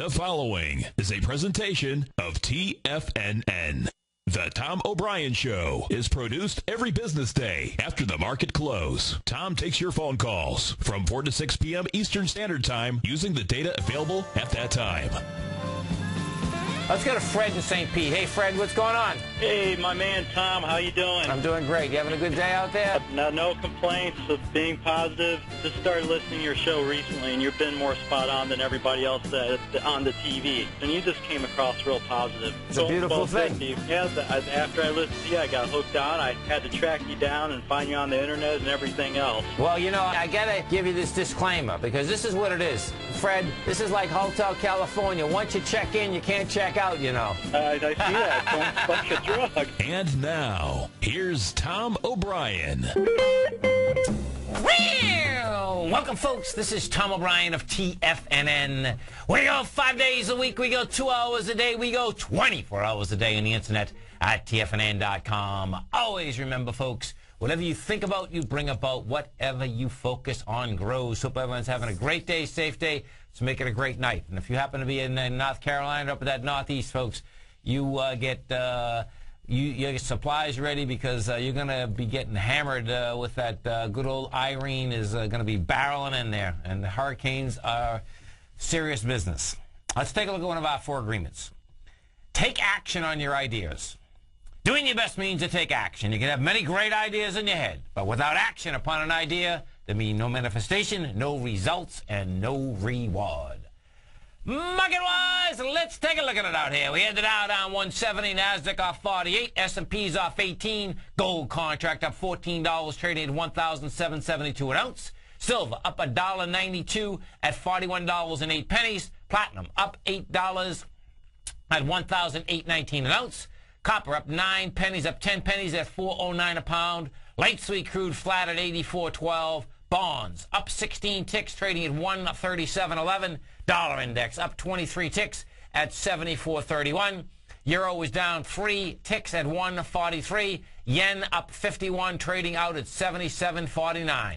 The following is a presentation of TFNN. The Tom O'Brien Show is produced every business day after the market close. Tom takes your phone calls from 4 to 6 p.m. Eastern Standard Time using the data available at that time. Let's go to Fred in St. Pete. Hey, Fred, what's going on? Hey, my man Tom, how you doing? I'm doing great. You having a good day out there? No complaints of being positive. Just started listening to your show recently, and you've been more spot on than everybody else on the TV. And you just came across real positive. It's a beautiful thing. Yeah, after I listened to you, I got hooked on. I had to track you down and find you on the internet and everything else. Well, you know, I got to give you this disclaimer, because this is what it is. Fred, this is like Hotel California. Once you check in, you can't check out, you know. I see that. It's like a drug. And now, here's Tom O'Brien. Well, welcome, folks. This is Tom O'Brien of TFNN. We go 5 days a week. We go 2 hours a day. We go 24 hours a day on the internet at TFNN.com. Always remember, folks, whatever you think about, you bring about. Whatever you focus on grows. Hope everyone's having a great day, safe day. So make it a great night. And if you happen to be in North Carolina, up at that Northeast, folks, you get supplies ready, because you're going to be getting hammered with that good old Irene is going to be barreling in there. And the hurricanes are serious business. Let's take a look at one of our 4 agreements. Take action on your ideas. Doing your best means to take action. You can have many great ideas in your head, but without action upon an idea, there means no manifestation, no results, and no reward. Market-wise, let's take a look at it out here. We had the Dow down 170, NASDAQ off 48, S&P's off 18, gold contract up $14, trading at $1,772 an ounce. Silver up $1.92 at $41.08. Platinum up $8 at $1,819 an ounce. Copper up 9 pennies, up 10 pennies at $4.09 a pound. Light sweet crude flat at $84.12. Bonds up 16 ticks, trading at 137.11. Dollar index up 23 ticks at 74.31. Euro was down 3 ticks at 143. Yen up 51, trading out at 77.49.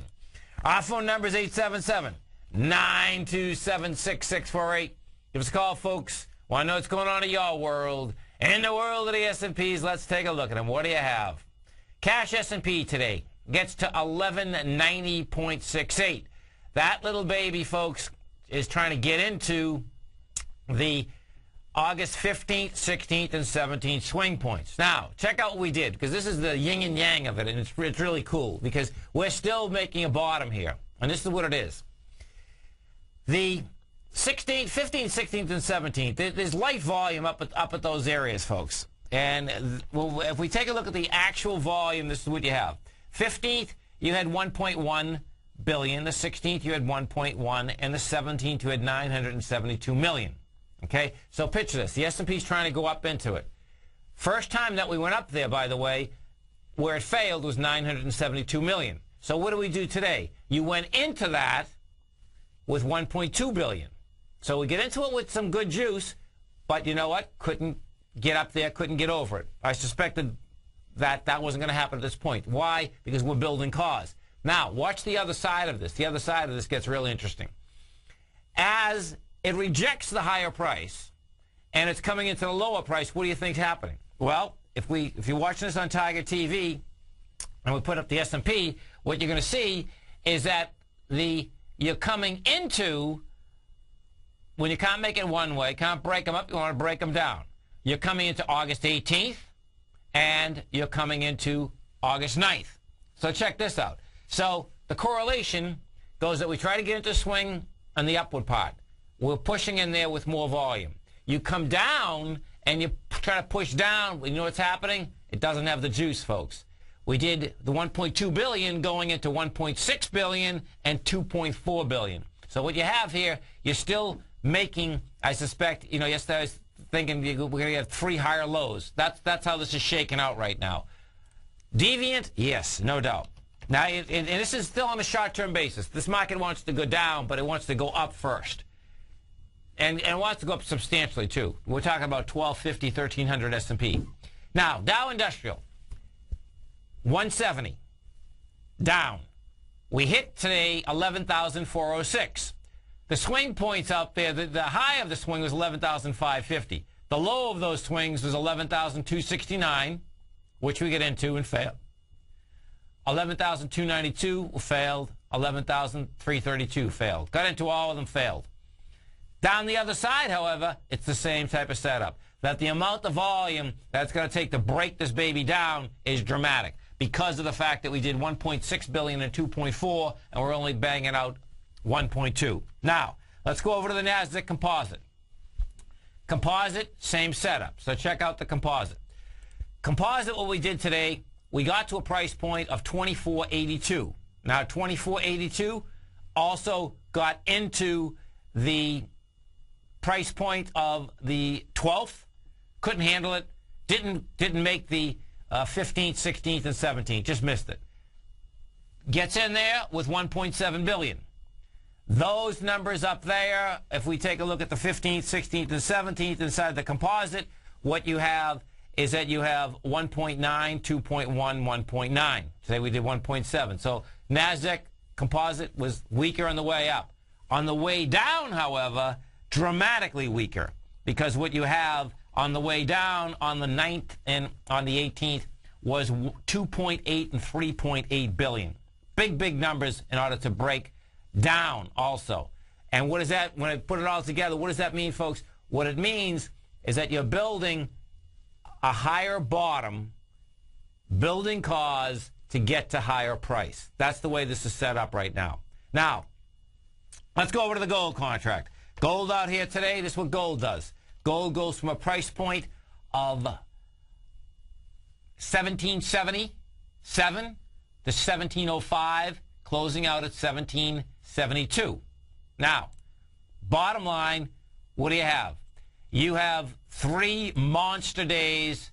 Our phone number is 877-927-6648. Give us a call, folks. Want to know what's going on in your world? In the world of the S&Ps, let's take a look at them. What do you have? Cash S&P today gets to 1190.68. That little baby, folks, is trying to get into the August 15th, 16th, and 17th swing points. Now, check out what we did, because this is the yin and yang of it, and it's really cool, because we're still making a bottom here, and this is what it is. The 16th, 15th, 16th, and 17th, there's light volume up at those areas, folks. And well, if we take a look at the actual volume, this is what you have. 15th, you had 1.1 billion. The 16th, you had 1.1, and the 17th, you had 972 million. Okay, so picture this. The S&P's trying to go up into it. First time that we went up there, by the way, where it failed was 972 million. So what do we do today? You went into that with 1.2 billion. So we get into it with some good juice, but you know what? Couldn't get up there, couldn't get over it. I suspected that wasn't going to happen at this point. Why? Because we're building cause. Now, watch the other side of this. The other side of this gets really interesting. As it rejects the higher price and it's coming into the lower price, what do you think's happening? Well, if you're watching this on Tiger TV and we put up the S&P, what you're going to see is that you're coming into, when you can't make it one way, can't break them up, you want to break them down. You're coming into August 18th, and you're coming into August 9th. So check this out. So the correlation goes that we try to get into swing on the upward part. We're pushing in there with more volume. You come down, and you try to push down. You know what's happening? It doesn't have the juice, folks. We did the 1.2 billion going into 1.6 billion and 2.4 billion. So what you have here, you're still making, I suspect, you know, yesterday I was thinking we're going to get 3 higher lows. That's how this is shaking out right now. Deviant? Yes, no doubt. Now, and this is still on a short-term basis. This market wants to go down, but it wants to go up first. And it wants to go up substantially, too. We're talking about 1250, 1300 S&P. Now, Dow Industrial, 170, down. We hit today 11,406. the swing points out there, the high of the swing was 11,550. The low of those swings was 11,269, which we get into and failed. 11,292 failed. 11,332 failed. Got into all of them, failed. Down the other side, however, it's the same type of setup. That the amount of volume that's going to take to break this baby down is dramatic because of the fact that we did 1.6 billion and 2.4, and we're only banging out 1.2. Now, let's go over to the NASDAQ composite. Composite, same setup. So check out the composite. Composite, what we did today, we got to a price point of 24.82. Now, 24.82 also got into the price point of the 12th. Couldn't handle it. Didn't make the 15th, 16th, and 17th. Just missed it. Gets in there with 1.7 billion. Those numbers up there, if we take a look at the 15th, 16th, and 17th inside the composite, what you have is that you have 1.9, 2.1, 1.9. Today we did 1.7. So NASDAQ composite was weaker on the way up. On the way down, however, dramatically weaker, because what you have on the way down on the 9th and on the 18th was 2.8 and 3.8 billion. Big numbers in order to break down also. And what is that, when I put it all together, what does that mean, folks? What it means is that you're building a higher bottom, building cause to get to higher price. That's the way this is set up right now. Now, let's go over to the gold contract. Gold out here today, this is what gold does. Gold goes from a price point of 1777 to 1705, closing out at 1772. Now, bottom line, what do you have? You have 3 monster days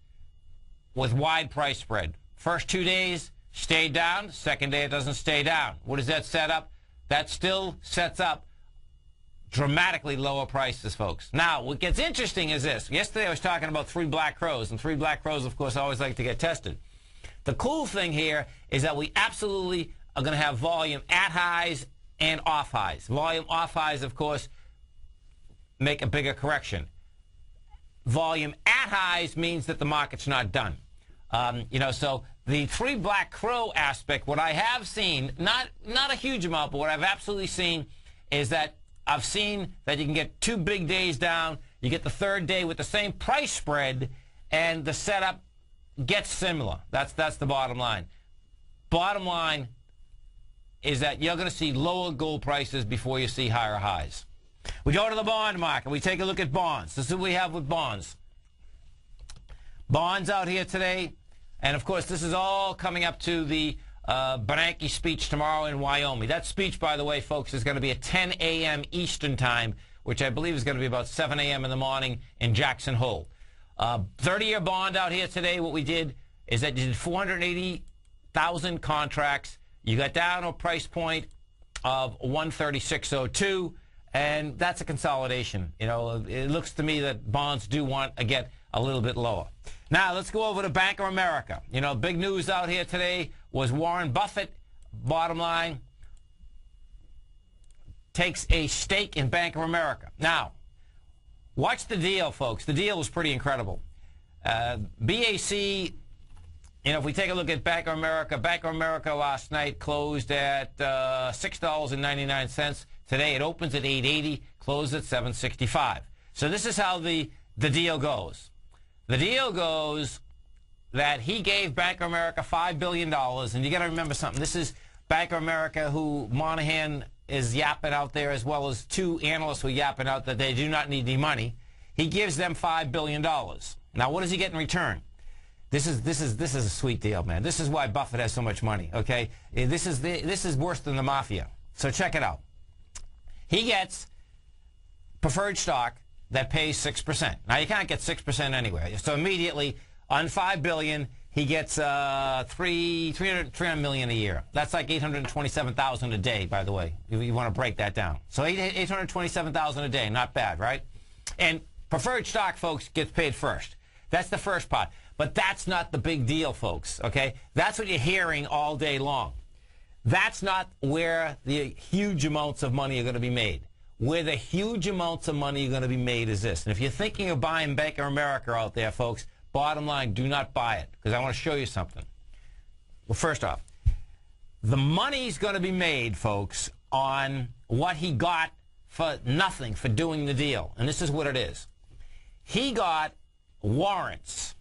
with wide price spread. First 2 days stayed down. Second day it doesn't stay down. What does that set up? That still sets up dramatically lower prices, folks. Now, what gets interesting is this. Yesterday I was talking about 3 black crows, and 3 black crows, of course, always like to get tested. The cool thing here is that we absolutely are going to have volume at highs and off highs. Volume off highs, of course, make a bigger correction. Volume at highs means that the market's not done. So the 3 black crow aspect, what I have seen, not a huge amount, but what I've absolutely seen is that I've seen that you can get 2 big days down, you get the 3rd day with the same price spread, and the setup gets similar. That's the bottom line. Bottom line is that you're going to see lower gold prices before you see higher highs. We go to the bond market. We take a look at bonds. This is what we have with bonds. Bonds out here today, and of course this is all coming up to the Bernanke speech tomorrow in Wyoming. That speech, by the way, folks, is going to be at 10 a.m. Eastern Time, which I believe is going to be about 7 a.m. in the morning in Jackson Hole. 30-year bond out here today, what we did is that you did 480,000 contracts. You got down to a price point of 136.02, and that's a consolidation. It looks to me that bonds do want to get a little bit lower. Now, let's go over to Bank of America. Big news out here today was Warren Buffett, bottom line, takes a stake in Bank of America. Now, watch the deal, folks. The deal was pretty incredible. BAC, if we take a look at Bank of America last night closed at $6.99. Today it opens at $8.80, closed at $7.65. So this is how the deal goes. The deal goes that he gave Bank of America $5 billion, and you got to remember something. This is Bank of America, who Monahan is yapping out there, as well as 2 analysts who are yapping out that they do not need any money. He gives them $5 billion. Now, what does he get in return? This is a sweet deal, man. This is why Buffett has so much money. Okay, this is worse than the mafia. So check it out. He gets preferred stock that pays 6%. Now, you can't get 6% anywhere. So immediately on $5 billion, he gets $300 million a year. That's like $827,000 a day, by the way, if you want to break that down. So $827,000 a day, not bad, right? And preferred stock, folks, gets paid first. That's the first part. But that's not the big deal, folks, okay? That's what you're hearing all day long. That's not where the huge amounts of money are going to be made. where the huge amounts of money are going to be made is this. And if you're thinking of buying Bank of America out there, folks, bottom line, do not buy it, because I want to show you something. Well, first off, the money's going to be made, folks, on what he got for nothing for doing the deal. And this is what it is. He got warrants.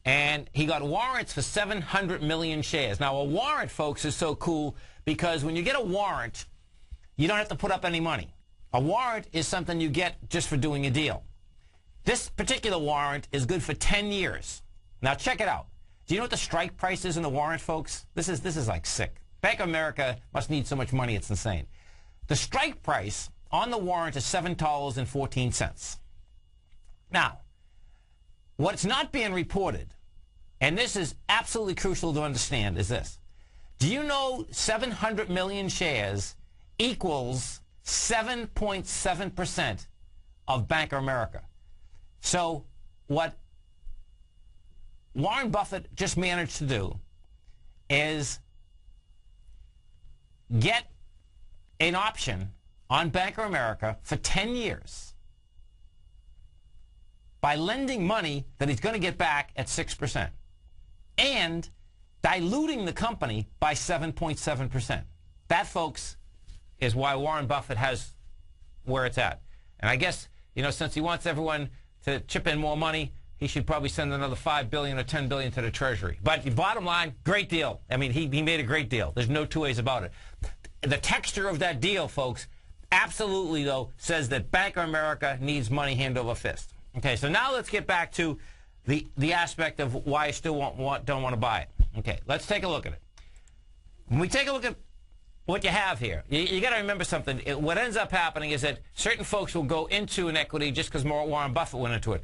And he got warrants for 700 million shares. Now, a warrant, folks, is so cool because when you get a warrant, you don't have to put up any money. A warrant is something you get just for doing a deal. This particular warrant is good for 10 years. Now, check it out. Do you know what the strike price is in the warrant, folks? This is like sick. Bank of America must need so much money, it's insane. The strike price on the warrant is $7.14. Now, what's not being reported, and this is absolutely crucial to understand, is this. Do you know 700 million shares equals 7.7% of Bank of America? So what Warren Buffett just managed to do is get an option on Bank of America for 10 years by lending money that he's going to get back at 6% and diluting the company by 7.7%. That, folks, is why Warren Buffett has where it's at. And I guess, you know, since he wants everyone to chip in more money, he should probably send another $5 billion or $10 billion to the Treasury. But the bottom line, great deal. I mean, he made a great deal. There's no two ways about it. The texture of that deal, folks, absolutely, though, says that Bank of America needs money hand over fist. Okay, so now let's get back to the aspect of why I still don't want to buy it. Okay, let's take a look at it. When we take a look at what you have here, you got to remember something. What ends up happening is that certain folks will go into an equity just because Warren Buffett went into it.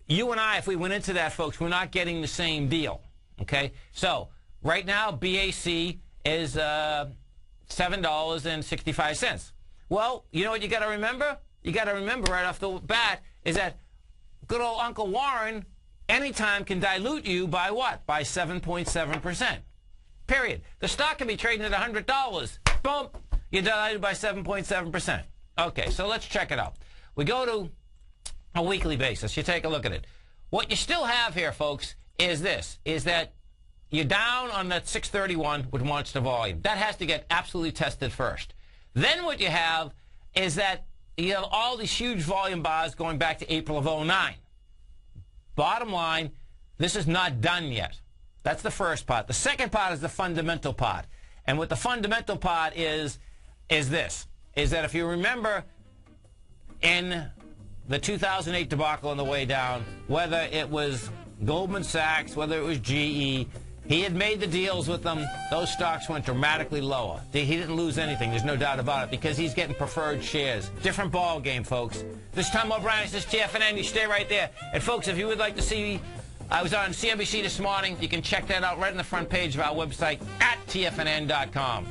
You and I, if we went into that, folks, we're not getting the same deal. Okay, so right now BAC is $7.65. Well, you know what you got to remember? You got to remember right off the bat is that good old Uncle Warren anytime can dilute you by what? By 7.7%. Period. The stock can be trading at $100. Boom. You're diluted by 7.7%. Okay, so let's check it out. We go to a weekly basis. You take a look at it. What you still have here, folks, is this, is that you're down on that 631 with monster volume. That has to get absolutely tested first. Then what you have is that you have all these huge volume bars going back to April of 2009. Bottom line, this is not done yet. That's the first part. The second part is the fundamental part. And what the fundamental part is this, is that if you remember in the 2008 debacle on the way down, whether it was Goldman Sachs, whether it was GE, he had made the deals with them. Those stocks went dramatically lower. He didn't lose anything. There's no doubt about it because he's getting preferred shares. Different ball game, folks. This is Tom O'Brien. This is TFNN. You stay right there. And, folks, if you would like to see, I was on CNBC this morning. You can check that out right on the front page of our website at TFNN.com.